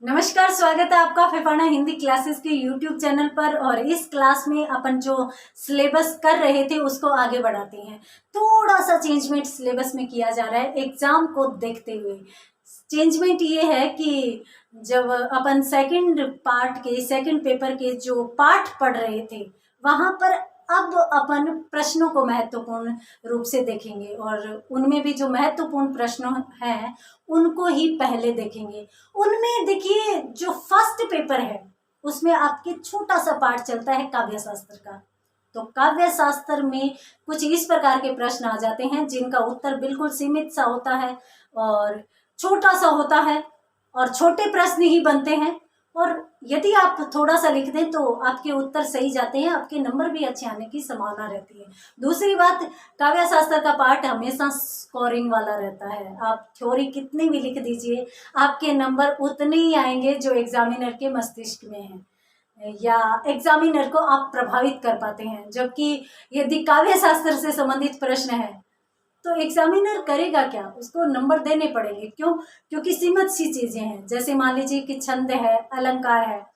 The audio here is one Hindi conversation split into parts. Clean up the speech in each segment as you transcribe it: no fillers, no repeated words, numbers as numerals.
नमस्कार, स्वागत है आपका फिफाना हिंदी क्लासेस के यूट्यूब चैनल पर। और इस क्लास में अपन जो सिलेबस कर रहे थे उसको आगे बढ़ाते हैं। थोड़ा सा चेंजमेंट सिलेबस में किया जा रहा है एग्जाम को देखते हुए। चेंजमेंट ये है कि जब अपन सेकंड पेपर के जो पाठ पढ़ रहे थे वहां पर अब अपन प्रश्नों को महत्वपूर्ण रूप से देखेंगे और उनमें भी जो महत्वपूर्ण प्रश्न हैं उनको ही पहले देखेंगे। उनमें देखिए, जो फर्स्ट पेपर है उसमें आपके छोटा सा पार्ट चलता है काव्य शास्त्र का। तो काव्य शास्त्र में कुछ इस प्रकार के प्रश्न आ जाते हैं जिनका उत्तर बिल्कुल सीमित सा होता है और छोटा सा होता है और छोटे प्रश्न ही बनते हैं। और यदि आप थोड़ा सा लिख दें तो आपके उत्तर सही जाते हैं, आपके नंबर भी अच्छे आने की संभावना रहती है। दूसरी बात, काव्य शास्त्र का पार्ट हमेशा स्कोरिंग वाला रहता है। आप थ्योरी कितनी भी लिख दीजिए, आपके नंबर उतने ही आएंगे जो एग्जामिनर के मस्तिष्क में है या एग्जामिनर को आप प्रभावित कर पाते हैं। जबकि यदि काव्य शास्त्र से संबंधित प्रश्न है तो एग्जामिनर करेगा क्या, उसको नंबर देने पड़ेंगे। क्यों? क्योंकि सीमित सी चीजें हैं। जैसे मान लीजिए कि छंद है, अलंकार है,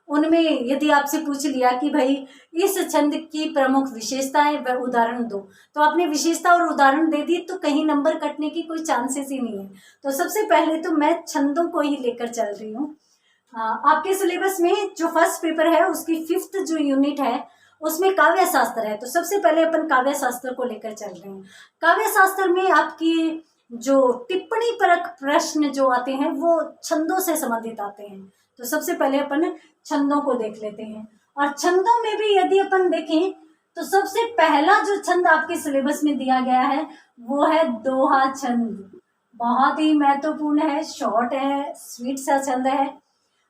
उनमें यदि आपसे पूछ लिया कि भाई इस छंद की प्रमुख विशेषताएं व उदाहरण दो, तो आपने विशेषता और उदाहरण दे दी तो कहीं नंबर कटने की कोई चांसेस ही नहीं है। तो सबसे पहले तो मैं छंदों को ही लेकर चल रही हूँ। आपके सिलेबस में जो फर्स्ट पेपर है उसकी 5th जो यूनिट है उसमें काव्य शास्त्र है। तो सबसे पहले अपन काव्य शास्त्र को लेकर चल रहे हैं। काव्य शास्त्र में आपकी जो टिप्पणी परक प्रश्न जो आते हैं वो छंदों से संबंधित आते हैं। तो सबसे पहले अपन छंदों को देख लेते हैं। और छंदों में भी यदि अपन देखें तो सबसे पहला जो छंद आपके सिलेबस में दिया गया है वो है दोहा छंद। बहुत ही महत्वपूर्ण है, शॉर्ट है, स्वीट सा छंद है।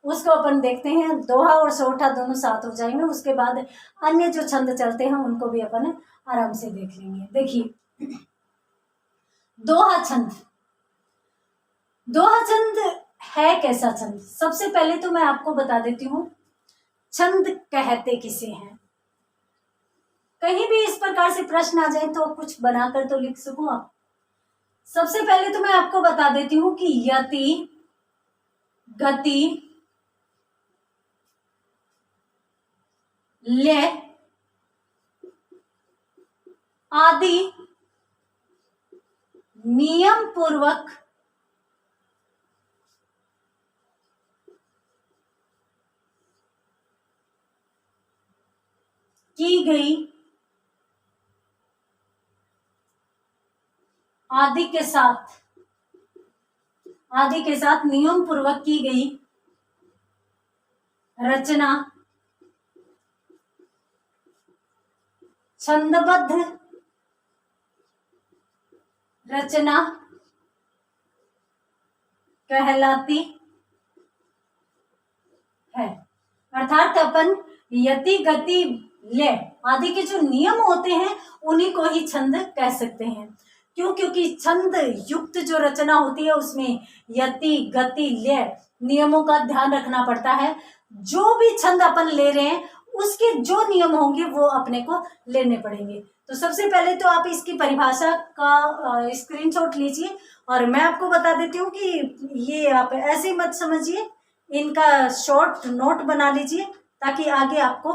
उसको अपन देखते हैं। दोहा और सोठा दोनों साथ हो जाएंगे, उसके बाद अन्य जो छंद चलते हैं उनको भी अपन आराम से देख लेंगे। देखिए, दोहा छंद। दोहा छंद है कैसा छंद? सबसे पहले तो मैं आपको बता देती हूँ छंद कहते किसे हैं। कहीं भी इस प्रकार से प्रश्न आ जाए तो कुछ बनाकर तो लिख सकूं आप। सबसे पहले तो मैं आपको बता देती हूँ कि यति, गति, लय आदि नियम पूर्वक की गई आदि के साथ नियम पूर्वक की गई रचना छंदबद्ध रचना कहलाती है। अर्थात अपन यति, गति, लय आदि के जो नियम होते हैं उन्हीं को ही छंद कह सकते हैं। क्यों? क्योंकि छंद युक्त जो रचना होती है उसमें यति, गति, लय नियमों का ध्यान रखना पड़ता है। जो भी छंद अपन ले रहे हैं उसके जो नियम होंगे वो अपने को लेने पड़ेंगे। तो सबसे पहले तो आप इसकी परिभाषा का स्क्रीनशॉट लीजिए और मैं आपको बता देती हूँ कि ये आप ऐसे मत समझिए, इनका शॉर्ट नोट बना लीजिए ताकि आगे आपको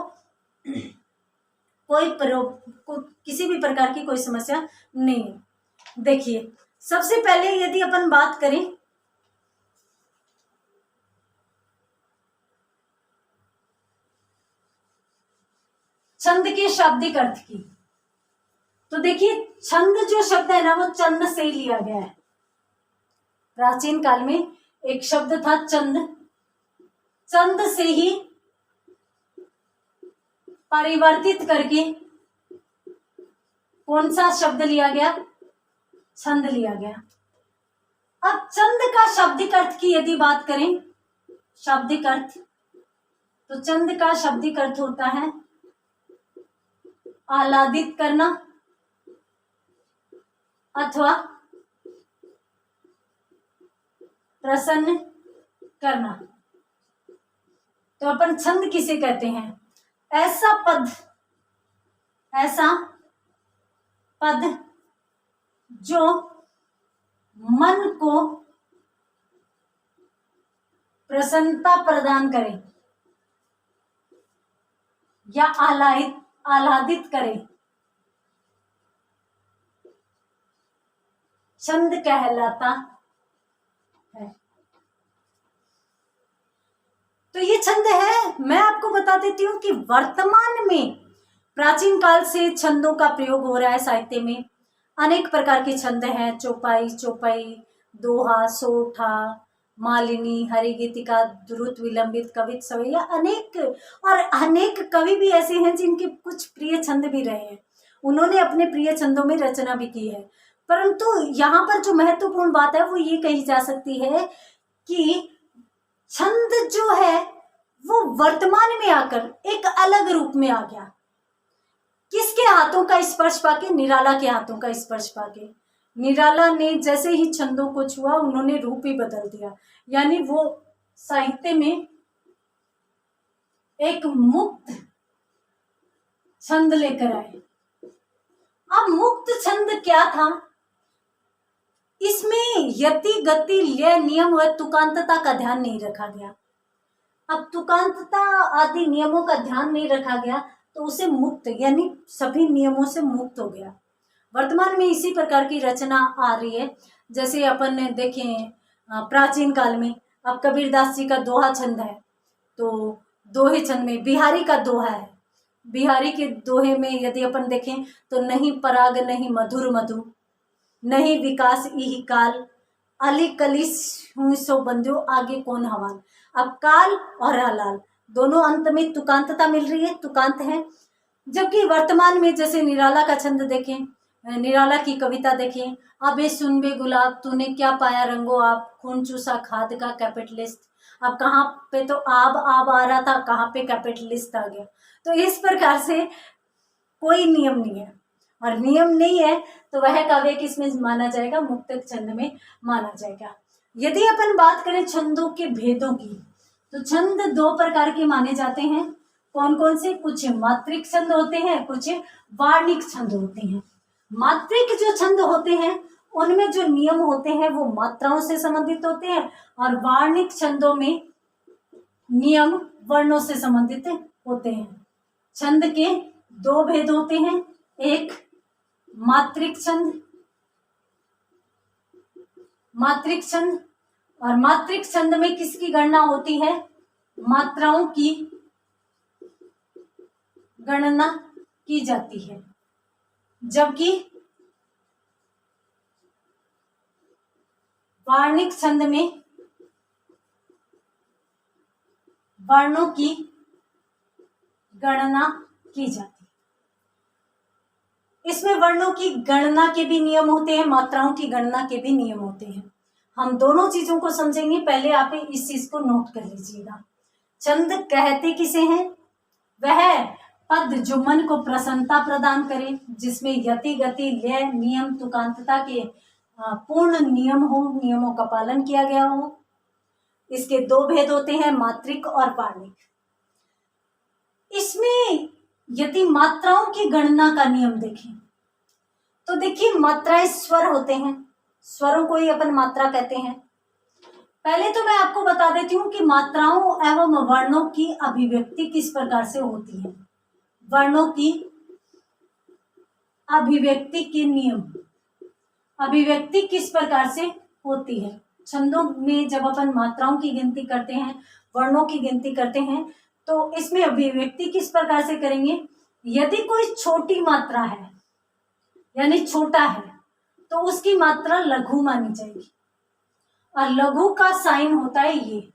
किसी भी प्रकार की कोई समस्या नहीं। देखिए, सबसे पहले यदि अपन बात करें छंद के शाब्दिक अर्थ की, तो देखिए छंद जो शब्द है ना वो चंद से ही लिया गया है। प्राचीन काल में एक शब्द था चंद, चंद से ही परिवर्तित करके कौन सा शब्द लिया गया? छंद लिया गया। अब चंद का शाब्दिक अर्थ की यदि बात करें, शाब्दिक अर्थ, तो चंद का शाब्दिक अर्थ होता है आह्लादित करना अथवा प्रसन्न करना। तो अपन छंद किसे कहते हैं? ऐसा पद जो मन को प्रसन्नता प्रदान करे या आह्लादित करे, छंद कहलाता है। तो ये छंद है। मैं आपको बता देती हूँ कि वर्तमान में प्राचीन काल से छंदों का प्रयोग हो रहा है साहित्य में। अनेक प्रकार के छंद हैं, चौपाई, चौपाई, दोहा, सोठा, मालिनी, हरिगीतिका, द्रुत, विलंबित, कवित, सवैया, अनेक कवि भी ऐसे हैं जिनके कुछ प्रिय छंद भी रहे हैं। उन्होंने अपने प्रिय छंदों में रचना भी की है। परंतु यहाँ पर जो महत्वपूर्ण बात है वो ये कही जा सकती है कि छंद जो है वो वर्तमान में आकर एक अलग रूप में आ गया। किसके हाथों का स्पर्श पाके? निराला के हाथों का स्पर्श पाके। निराला ने जैसे ही छंदों को छुआ उन्होंने रूप ही बदल दिया, यानी वो साहित्य में एक मुक्त छंद लेकर आए। अब मुक्त छंद क्या था? इसमें यति, गति, लय, नियम व तुकांतता का ध्यान नहीं रखा गया। अब तुकांतता आदि नियमों का ध्यान नहीं रखा गया तो उसे मुक्त, यानी सभी नियमों से मुक्त हो गया। वर्तमान में इसी प्रकार की रचना आ रही है। जैसे अपन ने देखें प्राचीन काल में, अब कबीरदास जी का दोहा छंद है, तो दोहे छंद में बिहारी का दोहा है। बिहारी के दोहे में यदि अपन देखें तो नहीं पराग नहीं मधुर मधु, नहीं विकास इही काल, अली कलिस हुई सो बंध्यो आगे कौन हवाल। अब काल और हलाल दोनों अंत में तुकांतता मिल रही है, तुकांत है। जबकि वर्तमान में जैसे निराला का छंद देखें, निराला की कविता देखें, अबे सुन बे गुलाब तूने क्या पाया रंगो आप, खून चूसा खाद का कैपिटलिस्ट। अब कहाँ पे तो आब आ रहा था, कहाँ पे कैपिटलिस्ट आ गया। तो इस प्रकार से कोई नियम नहीं है, और नियम नहीं है तो वह काव्य किसमें माना जाएगा? मुक्तक छंद में माना जाएगा। यदि अपन बात करें छंदों के भेदों की, तो छंद दो प्रकार के माने जाते हैं। कौन कौन से? कुछ मात्रिक छंद होते हैं, कुछ वार्णिक छंद होते हैं। मात्रिक जो छंद होते हैं उनमें जो नियम होते हैं वो मात्राओं से संबंधित होते हैं, और वार्णिक छंदों में नियम वर्णों से संबंधित होते हैं। छंद के दो भेद होते हैं, एक मात्रिक छंद, और मात्रिक छंद में किसकी गणना होती है? मात्राओं की गणना की जाती है। जबकि वार्णिक छंद में वर्णों की गणना की जाती है। इसमें वर्णों की गणना के भी नियम होते हैं, मात्राओं की गणना के भी नियम होते हैं। हम दोनों चीजों को समझेंगे। पहले आप इस चीज को नोट कर लीजिएगा। छंद कहते किसे हैं? वह पद जो मन को प्रसन्नता प्रदान करे, जिसमें यति, गति, लय, नियम, तुकांतता के पूर्ण नियम हो, नियमों का पालन किया गया हो। इसके दो भेद होते हैं, मात्रिक और वार्णिक। इसमें यदि मात्राओं की गणना का नियम देखें तो देखिए, मात्राएं स्वर होते हैं, स्वरों को ही अपन मात्रा कहते हैं। पहले तो मैं आपको बता देती हूँ कि मात्राओं एवं वर्णों की अभिव्यक्ति किस प्रकार से होती है। वर्णों की अभिव्यक्ति के नियम, अभिव्यक्ति किस प्रकार से होती है। छंदों में जब अपन मात्राओं की गिनती करते हैं, वर्णों की गिनती करते हैं, तो इसमें अभिव्यक्ति किस प्रकार से करेंगे? यदि कोई छोटी मात्रा है, यानी छोटा है, तो उसकी मात्रा लघु मानी जाएगी, और लघु का साइन होता है ये,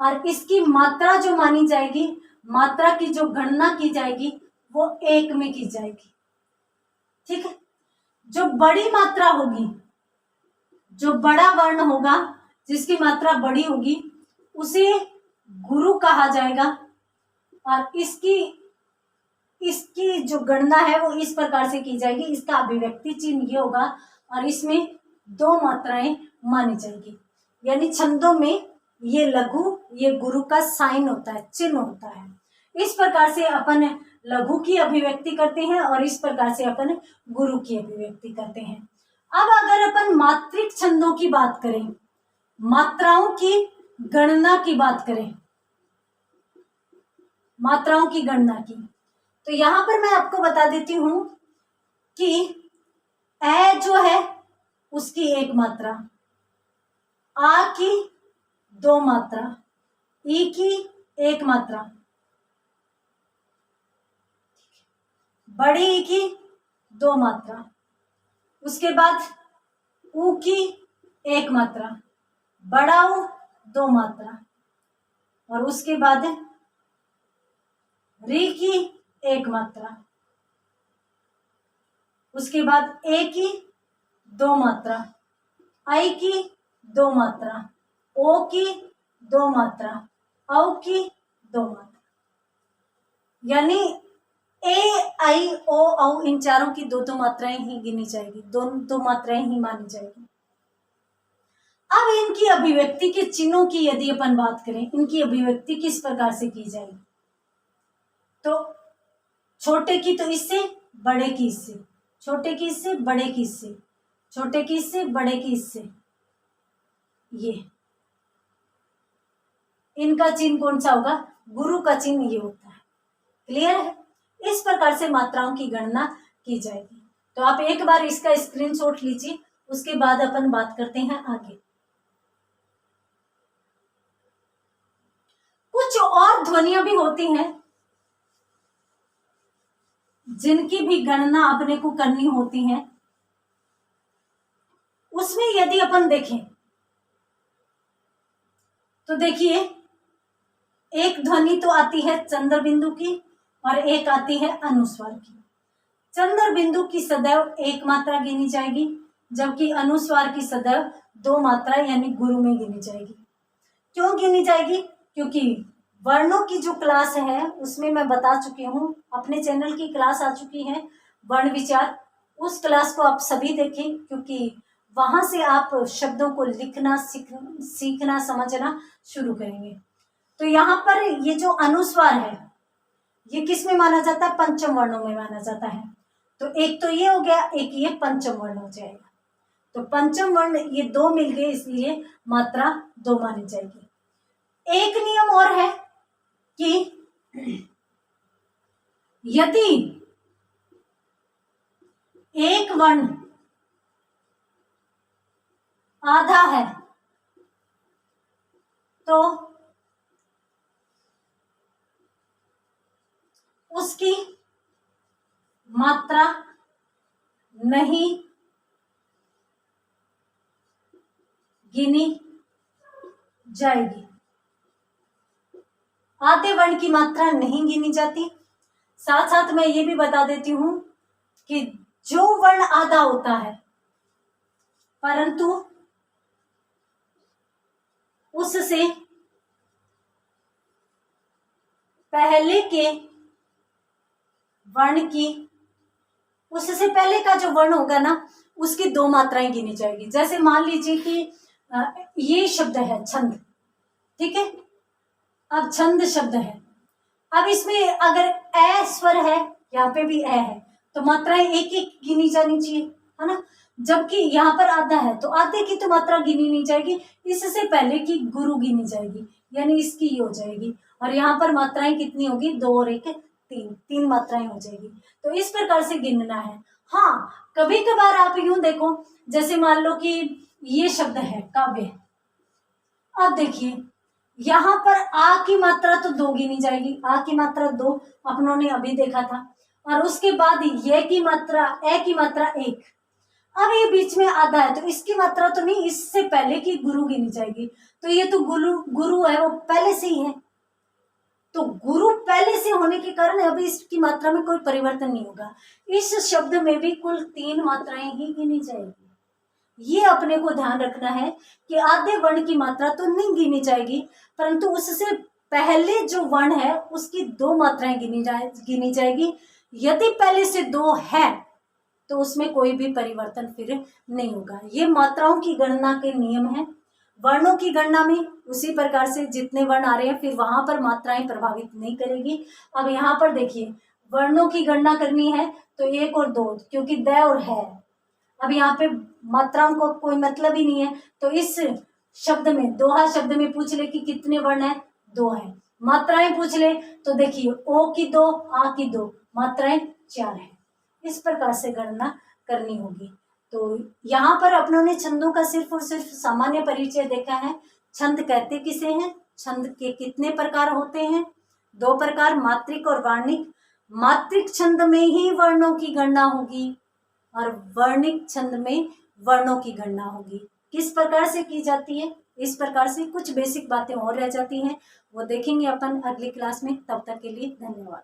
और इसकी मात्रा जो मानी जाएगी, मात्रा की जो गणना की जाएगी वो एक में की जाएगी। ठीक है। जो बड़ी मात्रा होगी, जो बड़ा वर्ण होगा, जिसकी मात्रा बड़ी होगी, उसे गुरु कहा जाएगा, और इसकी जो गणना है वो इस प्रकार से की जाएगी। इसका अभिव्यक्ति चिन्ह ये होगा, और इसमें दो मात्राएं मानी जाएगी। यानी छंदों में ये लघु, ये गुरु का साइन होता है, चिन्ह होता है। इस प्रकार से अपन लघु की अभिव्यक्ति करते हैं, और इस प्रकार से अपन गुरु की अभिव्यक्ति करते हैं। अब अगर अपन मात्रिक छंदों की बात करें, मात्राओं की गणना की बात करें, मात्राओं की गणना की, तो यहां पर मैं आपको बता देती हूं कि ए जो है उसकी एक मात्रा, आ की दो मात्रा, ई की एक मात्रा, बड़ी ई की दो मात्रा, उसके बाद ऊ की एक मात्रा, बड़ा ऊ दो मात्रा, और उसके बाद री की एक मात्रा, उसके बाद ए की दो मात्रा, आई की दो मात्रा, ओ की दो मात्रा, औ की दो मात्रा। यानी ए आई ओ औ इन चारों की दो दो मात्राएं ही गिनी जाएगी, दो मात्राएं ही मानी जाएगी। अब इनकी अभिव्यक्ति के चिन्हों की यदि अपन बात करें, इनकी अभिव्यक्ति किस प्रकार से की जाएगी, तो छोटे की तो इससे, बड़े की इससे, छोटे की इससे, बड़े की इससे, छोटे की इससे, बड़े की इससे, ये इनका चिन्ह कौन सा होगा, गुरु का चिन्ह ये होता है। क्लियर है? इस प्रकार से मात्राओं की गणना की जाएगी। तो आप एक बार इसका स्क्रीनशॉट लीजिए, उसके बाद अपन बात करते हैं आगे। कुछ और ध्वनियां भी होती हैं जिनकी भी गणना अपने को करनी होती है। उसमें यदि अपन देखें तो देखिए, एक ध्वनि तो आती है चंद्र बिंदु की और एक आती है अनुस्वार की। चंद्र बिंदु की सदैव एक मात्रा गिनी जाएगी, जबकि अनुस्वार की सदैव दो मात्रा यानी गुरु में गिनी जाएगी। क्यों गिनी जाएगी? क्योंकि वर्णों की जो क्लास है उसमें मैं बता चुकी हूँ, अपने चैनल की क्लास आ चुकी है वर्ण विचार, उस क्लास को आप सभी देखें, क्योंकि वहां से आप शब्दों को लिखना सीखना समझना शुरू करेंगे। तो यहाँ पर ये जो अनुस्वार है ये किस में माना जाता है, पंचम वर्णों में माना जाता है। तो एक तो ये हो गया, एक ये पंचम वर्ण हो जाएगा। तो पंचम वर्ण ये दो मिल गए, इसलिए मात्रा दो मानी जाएगी। एक नियम और है कि यदि एक वर्ण आधा है तो उसकी मात्रा नहीं गिनी जाएगी। आधे वर्ण की मात्रा नहीं गिनी जाती। साथ साथ मैं ये भी बता देती हूं कि जो वर्ण आधा होता है परंतु उससे पहले के वर्ण की, उससे पहले का जो वर्ण होगा ना उसकी दो मात्राएं गिनी जाएगी। जैसे मान लीजिए कि ये शब्द है छंद, ठीक है। अब छंद शब्द है, अब इसमें अगर ए स्वर है, यहाँ पे भी ए है, तो मात्राएं एक एक गिनी जानी चाहिए, है ना। जबकि यहाँ पर आधा है तो आधे की तो मात्रा गिनी नहीं जाएगी, इससे पहले की गुरु गिनी जाएगी, यानी इसकी ये हो जाएगी। और यहाँ पर मात्राएं कितनी होगी, दो और एक तीन, तीन मात्राएं हो जाएगी। तो इस प्रकार से गिनना है। हाँ, कभी कभार आप यूं देखो, जैसे मान लो कि ये शब्द है काव्य, अब देखिए यहाँ पर आ की मात्रा तो दो गिनी जाएगी, आ की मात्रा दो अपनों ने अभी देखा था, और उसके बाद ये की मात्रा, ए की मात्रा एक। अब ये बीच में आधा है तो इसकी मात्रा तो नहीं, इससे पहले की गुरु गिनी जाएगी। तो ये तो गुरु है, वो पहले से ही है, तो गुरु पहले से होने के कारण अभी इसकी मात्रा में कोई परिवर्तन नहीं होगा। इस शब्द में भी कुल तीन मात्राएं ही गिनी जाएगी। ये अपने को ध्यान रखना है कि आधे वर्ण की मात्रा तो नहीं गिनी जाएगी, परंतु उससे पहले जो वर्ण है उसकी दो मात्राएं गिनी जाएगी। यदि पहले से दो है तो उसमें कोई भी परिवर्तन फिर नहीं होगा। ये मात्राओं की गणना के नियम है। वर्णों की गणना में उसी प्रकार से जितने वर्ण आ रहे हैं फिर वहां पर मात्राएं प्रभावित नहीं करेगी। अब यहाँ पर देखिए, वर्णों की गणना करनी है तो एक और दो, क्योंकि द और है, अब यहाँ पे मात्राओं को कोई मतलब ही नहीं है, तो इस शब्द में, दोहा शब्द में पूछ ले कि कितने वर्ण है, 2 है। मात्राएं पूछ ले तो देखिए ओ की 2, आ की 2, मात्राएं 4 है। इस प्रकार से गणना करनी होगी। तो यहाँ पर अपनों ने छंदों का सिर्फ और सिर्फ सामान्य परिचय देखा है। छंद कहते किसे हैं, छंद के कितने प्रकार होते हैं, 2 प्रकार, मात्रिक और वर्णिक। मात्रिक छंद में ही वर्णों की गणना होगी और वर्णिक छंद में वर्णों की गणना होगी। किस प्रकार से की जाती है, इस प्रकार से कुछ बेसिक बातें और रह जाती हैं, वो देखेंगे अपन अगली क्लास में। तब तक के लिए धन्यवाद।